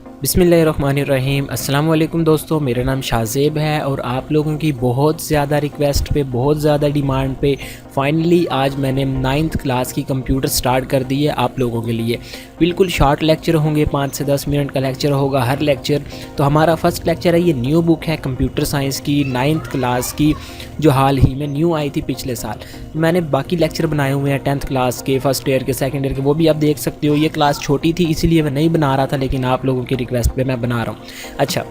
बिस्मिल्लाहिर्रहमानिर्रहीम। अस्सलाम वालेकुम दोस्तों, मेरा नाम शाहज़ेब है और आप लोगों की बहुत ज़्यादा रिक्वेस्ट पे, बहुत ज़्यादा डिमांड पे फाइनली आज मैंने 9th क्लास की कंप्यूटर स्टार्ट कर दी है आप लोगों के लिए। बिल्कुल शॉर्ट लेक्चर होंगे, 5 से 10 मिनट का लेक्चर होगा हर लेक्चर। तो हमारा फर्स्ट लेक्चर है, ये न्यू बुक है कंप्यूटर साइंस की 9th क्लास की, जो हाल ही में न्यू आई थी पिछले साल। मैंने बाकी लेक्चर बनाए हुए हैं 10th क्लास के, फर्स्ट ईयर के, सेकंड ईयर के, वो भी आप देख सकते हो। ये क्लास छोटी थी इसीलिए मैं नहीं बना रहा था, लेकिन आप लोगों की रिक्वेस्ट पे मैं बना रहा हूँ। अच्छा,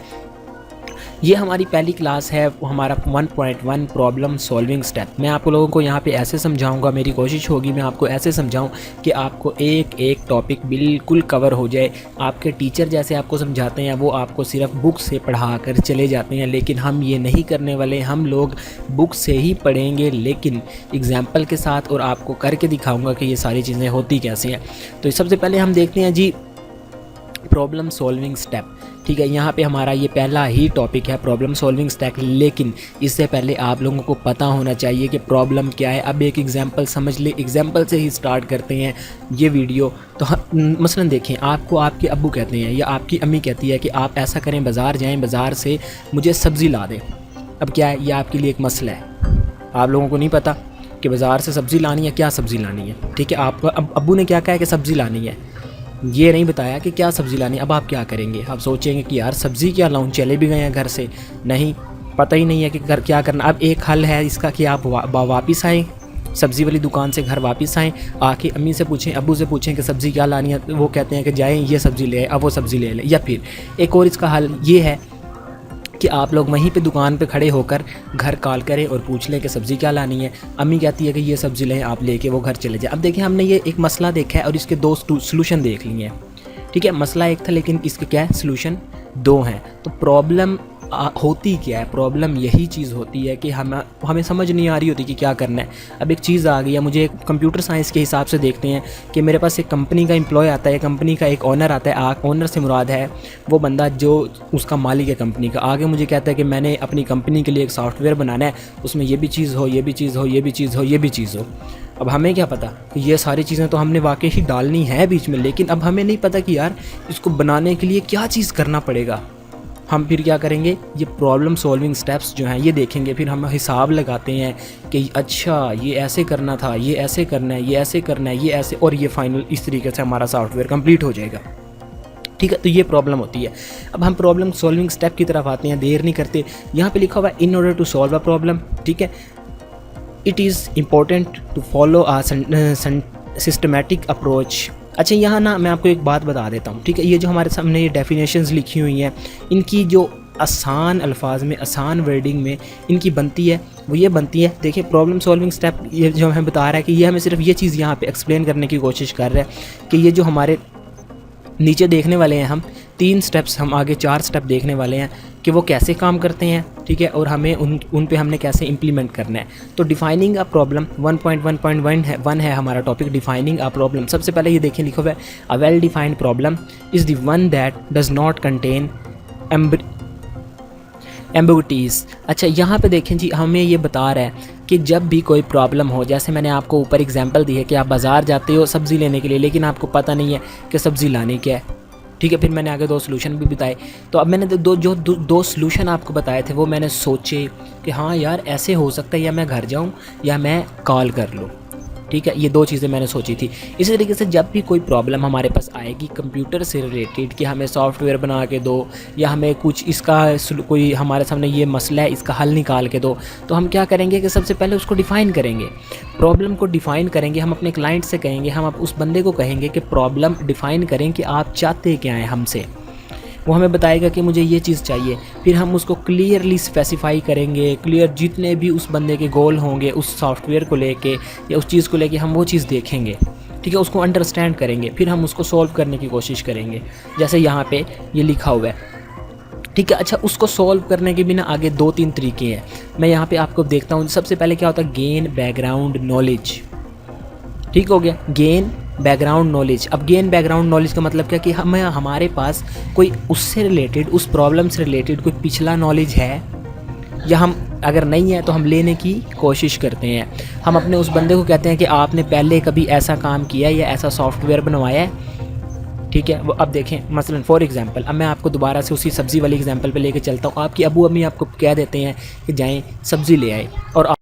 ये हमारी पहली क्लास है, हमारा 1.1 प्रॉब्लम सॉल्विंग स्टेप। मैं आप लोगों को यहाँ पे ऐसे समझाऊंगा, मेरी कोशिश होगी मैं आपको ऐसे समझाऊं कि आपको एक एक टॉपिक बिल्कुल कवर हो जाए। आपके टीचर जैसे आपको समझाते हैं वो आपको सिर्फ बुक से पढ़ा कर चले जाते हैं, लेकिन हम ये नहीं करने वाले। हम लोग बुक से ही पढ़ेंगे लेकिन एग्जाम्पल के साथ, और आपको करके दिखाऊँगा कि ये सारी चीज़ें होती कैसे हैं। तो सबसे पहले हम देखते हैं जी प्रॉब्लम सॉल्विंग स्टेप। ठीक है, यहाँ पे हमारा ये पहला ही टॉपिक है प्रॉब्लम सॉल्विंग स्टेप। लेकिन इससे पहले आप लोगों को पता होना चाहिए कि प्रॉब्लम क्या है। अब एक एग्जांपल समझ ले, एग्जांपल से ही स्टार्ट करते हैं ये वीडियो। तो मसलन देखें, आपको आपके अब्बू कहते हैं या आपकी अम्मी कहती है कि आप ऐसा करें, बाज़ार जाएँ, बाज़ार से मुझे सब्ज़ी ला दें। अब क्या है, यह आपके लिए एक मसला है। आप लोगों को नहीं पता कि बाज़ार से सब्ज़ी लानी है, क्या सब्ज़ी लानी है। ठीक है, आपको अब्बू ने क्या कहा है कि सब्ज़ी लानी है, ये नहीं बताया कि क्या सब्ज़ी लानी। अब आप क्या करेंगे, आप सोचेंगे कि यार सब्ज़ी क्या लाऊं, चले भी गए हैं घर से, नहीं पता ही नहीं है कि घर क्या करना। अब एक हल है इसका कि आप वापस आएँ, सब्ज़ी वाली दुकान से घर वापस आएँ, आके अम्मी से पूछें, अब्बू से पूछें कि सब्ज़ी क्या लानी है। वो कहते हैं कि जाएँ ये सब्ज़ी ले, अब वो सब्ज़ी ले लें। या फिर एक और इसका हल ये है कि आप लोग वहीं पे दुकान पे खड़े होकर घर कॉल करें और पूछ लें कि सब्ज़ी क्या लानी है। अम्मी कहती है कि ये सब्ज़ी लें, आप लेके वो घर चले जाएं। अब देखिए, हमने ये एक मसला देखा है और इसके दो सलूशन देख लिए हैं। ठीक है, मसला एक था लेकिन इसके क्या है, सलूशन दो हैं। तो प्रॉब्लम होती क्या है, प्रॉब्लम यही चीज़ होती है कि हमें समझ नहीं आ रही होती कि क्या करना है। अब एक चीज़ आ गई है, मुझे कंप्यूटर साइंस के हिसाब से देखते हैं कि मेरे पास एक कंपनी का एम्प्लॉय आता है, कंपनी का एक ओनर आता है। ओनर से मुराद है वो बंदा जो उसका मालिक है कंपनी का। आगे मुझे कहता है कि मैंने अपनी कंपनी के लिए एक सॉफ्टवेयर बनाना है, उसमें ये भी चीज़ हो, ये भी चीज़ हो, ये भी चीज़ हो, ये भी चीज़ हो। अब हमें क्या पता कि ये सारी चीज़ें तो हमने वाकई ही डालनी है बीच में, लेकिन अब हमें नहीं पता कि यार इसको बनाने के लिए क्या चीज़ करना पड़ेगा। हम फिर क्या करेंगे, ये प्रॉब्लम सॉल्विंग स्टेप्स जो हैं ये देखेंगे, फिर हम हिसाब लगाते हैं कि अच्छा ये ऐसे करना था, ये ऐसे करना है, ये ऐसे करना है, ये ऐसे, और ये फाइनल इस तरीके से हमारा सॉफ्टवेयर कंप्लीट हो जाएगा। ठीक है, तो ये प्रॉब्लम होती है। अब हम प्रॉब्लम सॉल्विंग स्टेप की तरफ आते हैं, देर नहीं करते। यहाँ पे लिखा हुआ है in order to solve a problem. ठीक है, it is important to follow a systematic approach. अच्छा, यहाँ ना मैं आपको एक बात बता देता हूँ। ठीक है, ये जो हमारे सामने ये डेफिनेशंस लिखी हुई हैं, इनकी जो आसान अल्फाज में, आसान वर्डिंग में इनकी बनती है वो ये बनती है। देखिए, प्रॉब्लम सॉल्विंग स्टेप ये जो हमें बता रहा है कि ये हमें सिर्फ ये चीज़ यहाँ पे एक्सप्लेन करने की कोशिश कर रहा है कि ये जो हमारे नीचे देखने वाले हैं, हम 3 स्टेप्स, हम आगे 4 स्टेप देखने वाले हैं कि वो कैसे काम करते हैं। ठीक है, और हमें उन पे हमने कैसे इम्प्लीमेंट करना है। तो डिफाइनिंग अ प्रॉब्लम 1.1.1 है हमारा टॉपिक, डिफाइनिंग अ प्रॉब्लम। सबसे पहले ये देखिए, लिखा हुआ है a well defined problem is the one that does not contain ambiguities. अच्छा, यहाँ पे देखें जी, हमें ये बता रहा है कि जब भी कोई प्रॉब्लम हो, जैसे मैंने आपको ऊपर एग्जांपल दी है कि आप बाज़ार जाते हो सब्ज़ी लेने के लिए, लेकिन आपको पता नहीं है कि सब्ज़ी लानी क्या है। ठीक है, फिर मैंने आगे 2 सलूशन भी बताए। तो अब मैंने दो सलूशन आपको बताए थे, वो मैंने सोचे कि हाँ यार ऐसे हो सकता है, या मैं घर जाऊँ या मैं कॉल कर लूँ। ठीक है, ये 2 चीज़ें मैंने सोची थी। इसी तरीके से जब भी कोई प्रॉब्लम हमारे पास आएगी कंप्यूटर से रिलेटेड, कि हमें सॉफ्टवेयर बना के दो या हमें कुछ इसका कोई हमारे सामने ये मसला है इसका हल निकाल के दो, तो हम क्या करेंगे कि सबसे पहले उसको डिफ़ाइन करेंगे, प्रॉब्लम को डिफ़ाइन करेंगे। हम अपने क्लाइंट से कहेंगे, हम उस बंदे को कहेंगे कि प्रॉब्लम डिफ़ाइन करें कि आप चाहते क्या हैं हमसे। वो हमें बताएगा कि मुझे ये चीज़ चाहिए, फिर हम उसको क्लियरली स्पेसिफाई करेंगे। क्लियर जितने भी उस बंदे के गोल होंगे उस सॉफ्टवेयर को लेके या उस चीज़ को लेके, हम वो चीज़ देखेंगे। ठीक है, उसको अंडरस्टैंड करेंगे, फिर हम उसको सॉल्व करने की कोशिश करेंगे, जैसे यहाँ पे ये लिखा हुआ है। ठीक है, अच्छा, उसको सॉल्व करने के भी ना आगे 2-3 तरीके हैं। मैं यहाँ पे आपको देखता हूँ। सबसे पहले क्या होता है, गेन बैकग्राउंड नॉलेज। ठीक हो गया, गेन बैकग्राउंड नॉलेज। अब गेन बैकग्राउंड नॉलेज का मतलब क्या कि हमारे पास कोई उससे रिलेटेड, उस प्रॉब्लम से रिलेटेड कोई पिछला नॉलेज है, या हम अगर नहीं है तो हम लेने की कोशिश करते हैं। हम अपने उस बंदे को कहते हैं कि आपने पहले कभी ऐसा काम किया है या ऐसा सॉफ्टवेयर बनवाया है। ठीक है। वो अब देखें मसलन फॉर एग्जांपल, अब मैं आपको दोबारा से उसी सब्ज़ी वाली एग्जांपल पे लेके चलता हूँ। आपकी अबू अम्मी आपको कह देते हैं कि जाएं सब्ज़ी ले आए, और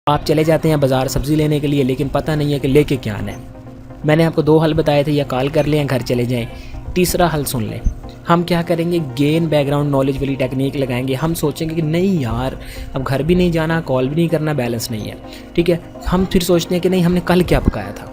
आप चले जाते हैं बाज़ार सब्ज़ी लेने के लिए, लेकिन पता नहीं है कि लेके क्या आना है। मैंने आपको 2 हल बताए थे, या कॉल कर लें या घर चले जाएं। तीसरा हल सुन लें। हम क्या करेंगे, गेन बैकग्राउंड नॉलेज वाली टेक्निक लगाएंगे। हम सोचेंगे कि नहीं यार, अब घर भी नहीं जाना, कॉल भी नहीं करना, बैलेंस नहीं है, ठीक है। हम फिर सोचते हैं कि नहीं, हमने कल क्या पकाया था,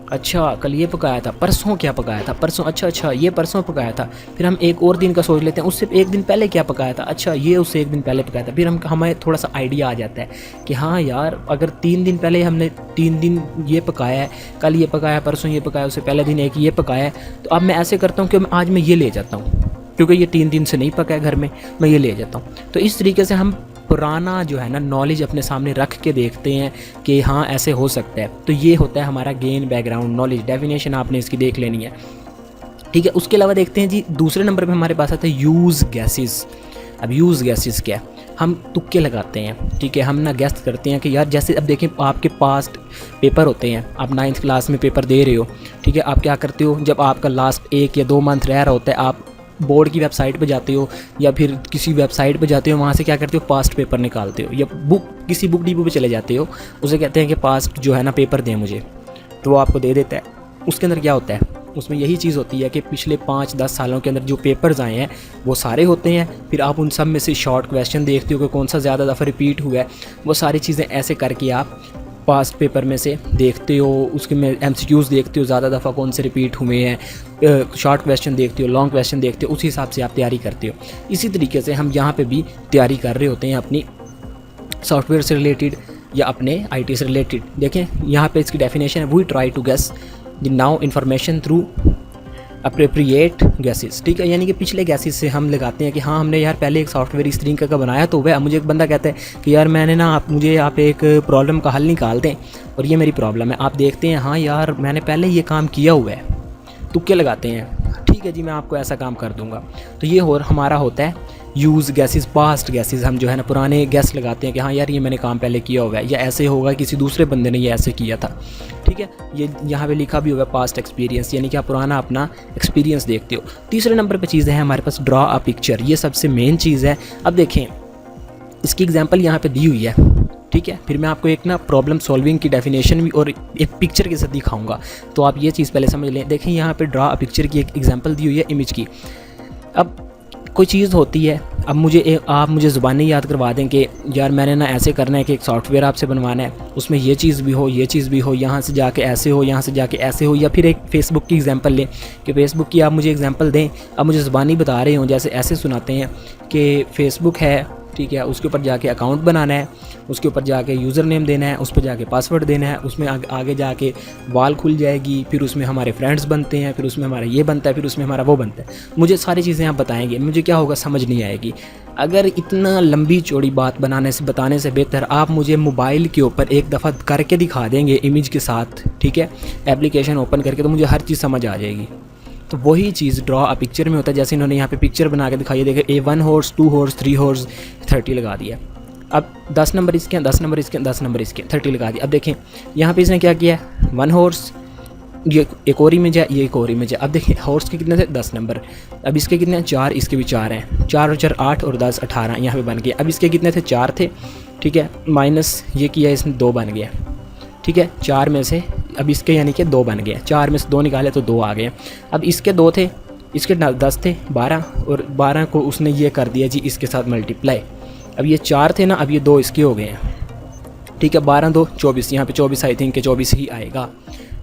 अच्छा कल ये पकाया था, परसों क्या पकाया था, परसों अच्छा ये परसों पकाया था। फिर हम एक और दिन का सोच लेते हैं, उससे एक दिन पहले क्या पकाया था, अच्छा ये उससे एक दिन पहले पकाया था। फिर हमें थोड़ा सा आइडिया आ जाता है कि हाँ यार, अगर 3 दिन पहले हमने 3 दिन ये पकाया है, कल ये पकाया, परसों ये पकाया, उससे पहले दिन एक ये पकाया है, तो अब मैं ऐसे करता हूँ कि आज मैं ये ले जाता हूँ, क्योंकि ये 3 दिन से नहीं पका है घर में, मैं ये ले जाता हूँ। तो इस तरीके से हम पुराना जो है ना नॉलेज अपने सामने रख के देखते हैं कि हाँ ऐसे हो सकता है। तो ये होता है हमारा गेन बैकग्राउंड नॉलेज। डेफिनेशन आपने इसकी देख लेनी है, ठीक है। उसके अलावा देखते हैं जी, दूसरे नंबर पे हमारे पास आता है यूज़ गैसेस। अब यूज़ गैसेस क्या है, हम तुक्के लगाते हैं, ठीक है। हम ना गेस करते हैं कि यार, जैसे अब देखें आपके पास्ट पेपर होते हैं, आप 9th क्लास में पेपर दे रहे हो, ठीक है। आप क्या करते हो, जब आपका लास्ट 1 या 2 मंथ रह रहा होता है, आप बोर्ड की वेबसाइट पे जाते हो या फिर किसी वेबसाइट पे जाते हो, वहाँ से क्या करते हो, पास्ट पेपर निकालते हो, या किसी बुक डिपो पे चले जाते हो, उसे कहते हैं कि पास्ट जो है ना पेपर दें मुझे, तो वो आपको दे देता है। उसके अंदर क्या होता है, उसमें यही चीज़ होती है कि पिछले 5-10 सालों के अंदर जो पेपर्स आए हैं वो सारे होते हैं। फिर आप उन सब में से शॉर्ट क्वेश्चन देखते हो कि कौन सा ज़्यादा दफ़ा रिपीट हुआ है, वो सारी चीज़ें ऐसे करके आप पास्ट पेपर में से देखते हो। उसके में MCQs देखते हो, ज़्यादा दफ़ा कौन से रिपीट हुए हैं, शॉर्ट क्वेश्चन देखते हो, लॉन्ग क्वेश्चन देखते हो, उसी हिसाब से आप तैयारी करते हो। इसी तरीके से हम यहाँ पे भी तैयारी कर रहे होते हैं अपनी सॉफ्टवेयर से रिलेटेड या अपने IT से रिलेटेड। देखें यहाँ पे इसकी डेफिनेशन है, we try to guess the now information through appropriate guesses, ठीक है। यानी कि पिछले गैसेस से हम लगाते हैं कि हाँ हमने यार पहले एक सॉफ्टवेयर इस तरीके का बनाया, तो वह मुझे एक बंदा कहता है कि यार मैंने ना मुझे आप एक प्रॉब्लम का हल निकाल दें और ये मेरी प्रॉब्लम है। आप देखते हैं हाँ यार मैंने पहले ये काम किया हुआ है, तुक्के लगाते हैं, ठीक है जी मैं आपको ऐसा काम कर दूंगा। तो ये और हमारा होता है यूज़ गैसेस, पास्ट गैसेस। हम जो है ना पुराने गैस लगाते हैं कि हाँ यार ये मैंने काम पहले किया हुआ है, या ऐसे होगा किसी दूसरे बंदे ने ये ऐसे किया था, ठीक है। ये यहाँ पे लिखा भी होगा पास्ट एक्सपीरियंस, यानी कि आप पुराना अपना एक्सपीरियंस देखते हो। तीसरे नंबर पे चीज़ है हमारे पास ड्रॉ अ पिक्चर, ये सबसे मेन चीज़ है। अब देखें इसकी एग्जांपल यहाँ पे दी हुई है, ठीक है। फिर मैं आपको एक ना प्रॉब्लम सॉल्विंग की डेफिनेशन भी और एक पिक्चर के साथ दिखाऊंगा, तो आप ये चीज़ पहले समझ लें। देखें यहाँ पे ड्रॉ अ पिक्चर की एक एग्जांपल दी हुई है इमेज की। अब कोई चीज़ होती है, अब आप मुझे ज़ुबानी याद करवा दें कि यार मैंने ना ऐसे करना है कि एक सॉफ्टवेयर आपसे बनवाना है, उसमें ये चीज़ भी हो, ये चीज़ भी हो, यहाँ से जाके ऐसे हो, यहाँ से जाके ऐसे हो। या फिर एक फ़ेसबुक की एग्जांपल लें कि फ़ेसबुक की आप मुझे एग्जांपल दें, अब मुझे ज़ुबानी बता रहे हों, जैसे ऐसे सुनाते हैं कि फ़ेसबुक है, ठीक है, उसके ऊपर जाके अकाउंट बनाना है, उसके ऊपर जाके यूज़र नेम देना है, उस पर जाके पासवर्ड देना है, उसमें आगे जाके वाल खुल जाएगी, फिर उसमें हमारे फ्रेंड्स बनते हैं, फिर उसमें हमारा ये बनता है, फिर उसमें हमारा वो बनता है। मुझे सारी चीज़ें आप बताएंगे, मुझे क्या होगा समझ नहीं आएगी। अगर इतना लंबी चौड़ी बात बताने से बेहतर आप मुझे मोबाइल के ऊपर एक दफ़ा करके दिखा देंगे इमेज के साथ, ठीक है, एप्लीकेशन ओपन करके, तो मुझे हर चीज़ समझ आ जाएगी। तो वही चीज़ ड्रॉ अ पिक्चर में होता है। जैसे इन्होंने यहाँ पे पिक्चर बना के दिखाई है, देखे A 1 हॉर्स, 2 हॉर्स, 3 हॉर्स, 30 लगा दिया। अब 10 नंबर इसके, 10 नंबर इसके, 10 नंबर इसके, 30 लगा दिया। अब देखें यहाँ पे इसने क्या किया, 1 हॉर्स, ये एक और इमेज है, ये एक और इमेज है। अब देखिए हॉर्स के कितने थे, 10 नंबर। अब इसके कितने हैं, 4, इसके भी 4 हैं, 4 और 4 8 और 10 18 यहाँ पे बन गया। अब इसके कितने थे, 4 थे, ठीक है, माइनस ये किया इसने 2 बन गया, ठीक है। 4 में से अब इसके यानी कि 2 बन गए, 4 में से 2 निकाले तो 2 आ गए। अब इसके 2 थे, इसके 10 थे, 12, और 12 को उसने ये कर दिया जी इसके साथ मल्टीप्लाई। अब ये 4 थे ना, अब ये 2 इसके हो गए हैं, ठीक है। 12 2 24, यहाँ पे 24 आई थिंक 24 ही आएगा,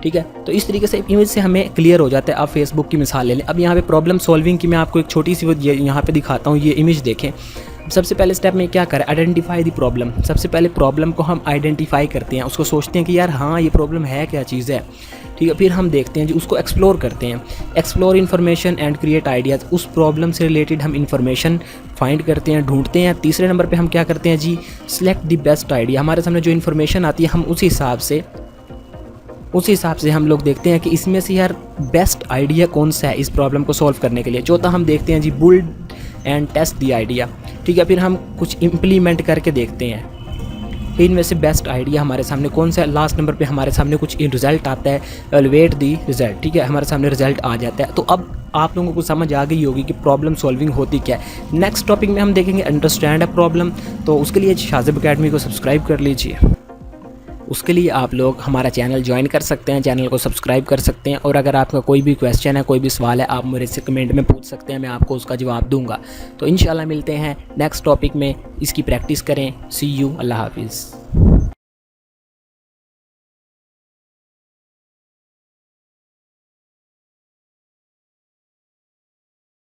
ठीक है। तो इस तरीके से इमेज से हमें क्लियर हो जाता है। आप फेसबुक की मिसाल ले लें। अब यहाँ पे प्रॉब्लम सॉल्विंग की मैं आपको एक छोटी सी यहाँ पे दिखाता हूँ, ये इमेज देखें। सबसे पहले स्टेप में क्या करें, आइडेंटिफाई द प्रॉब्लम। सबसे पहले प्रॉब्लम को हम आइडेंटिफाई करते हैं, उसको सोचते हैं कि यार हाँ ये प्रॉब्लम है, क्या चीज़ है, ठीक है। फिर हम देखते हैं जी उसको एक्सप्लोर करते हैं, explore information and create ideas. उस प्रॉब्लम से रिलेटेड हम इन्फॉर्मेशन फाइंड करते हैं, ढूंढते हैं। तीसरे नंबर पे हम क्या करते हैं जी, सिलेक्ट द बेस्ट आइडिया। हमारे सामने जो इन्फॉर्मेशन आती है हम उसी हिसाब से हम लोग देखते हैं कि इसमें से यार बेस्ट आइडिया कौन सा है इस प्रॉब्लम को सॉल्व करने के लिए। चौथा हम देखते हैं जी build and test the idea, ठीक है। फिर हम कुछ इम्प्लीमेंट करके देखते हैं, इनमें से बेस्ट आइडिया हमारे सामने कौन सा है। लास्ट नंबर पे हमारे सामने कुछ रिज़ल्ट आता है, एवेलुएट दी रिज़ल्ट, ठीक है, हमारे सामने रिज़ल्ट आ जाता है। तो अब आप लोगों को समझ आ गई होगी कि प्रॉब्लम सॉल्विंग होती क्या है। नेक्स्ट टॉपिक में हम देखेंगे अंडरस्टैंड अ प्रॉब्लम। तो उसके लिए शाज़ेब अकेडमी को सब्सक्राइब कर लीजिए। उसके लिए आप लोग हमारा चैनल ज्वाइन कर सकते हैं, चैनल को सब्सक्राइब कर सकते हैं। और अगर आपका कोई भी क्वेश्चन है, कोई भी सवाल है, आप मेरे से कमेंट में पूछ सकते हैं, मैं आपको उसका जवाब दूंगा। तो इंशाल्लाह मिलते हैं नेक्स्ट टॉपिक में। इसकी प्रैक्टिस करें। सी यू, अल्लाह हाफिज़।